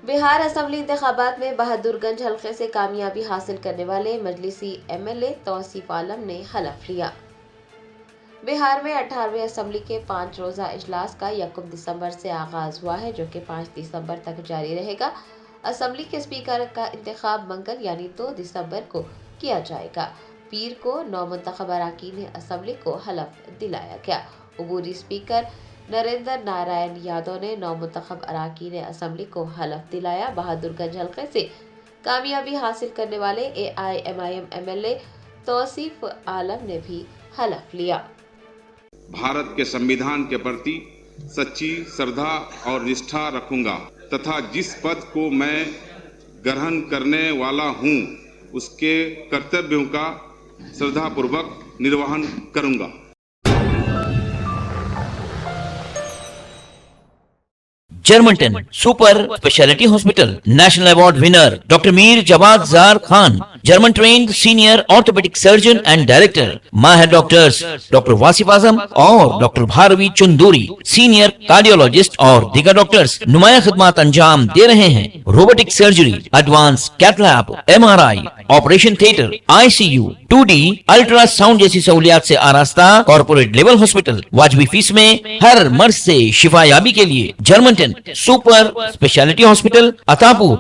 Bihar assembly इंतखाबात में बहादुरगंज हलके से कामयाबी हासिल करने वाले मजलिसी एमएलए तौसीफ आलम ने हलफ लिया। बिहार में 18वीं असेंबली के 5 रोजा इजलास का 1 दिसंबर से आगाज हुआ है, जो कि 5 दिसंबर तक जारी रहेगा। असेंबली के स्पीकर का इंतखाब मंगल यानी 2 दिसंबर को किया जाएगा। पीर को 9 मुंतखब अरकान असेंबली को हलफ दिलाया गया। अबूरी स्पीकर नरेंद्र नारायण यादव ने 9 मुंतखब अरकान असेंबली को हलफ दिलाया। बहादुरगंज हल्के से कामयाबी हासिल करने वाले AIMIM MLA तौसीफ आलम ने भी हलफ लिया। भारत के संविधान के प्रति सच्ची श्रद्धा और निष्ठा रखूंगा तथा जिस पद को मैं ग्रहण करने वाला हूं उसके कर्तव्यों का श्रद्धापूर्वक निर्वहन करूंगा। Germanten super speciality hospital national award winner doctor Mir Jawad Zar Khan, German trained senior orthopaedic surgeon and director, माहिर डॉक्टर्स डॉक्टर वासिफ आजम और doctor Bharvi Chanduri, senior cardiologist और दीगर डॉक्टर्स नुमाया खिदमत अंजाम दे रहे हैं। Robotic surgery, advance cath lab, MRI, operation theatre, ICU, 2D ultrasound जैसी सहूलियात से आरास्ता कॉर्पोरेट लेवल हॉस्पिटल। वाजबी फीस में हर मर्ज से शिफायाबी के लिए Germanton super speciality hospital, Attapur,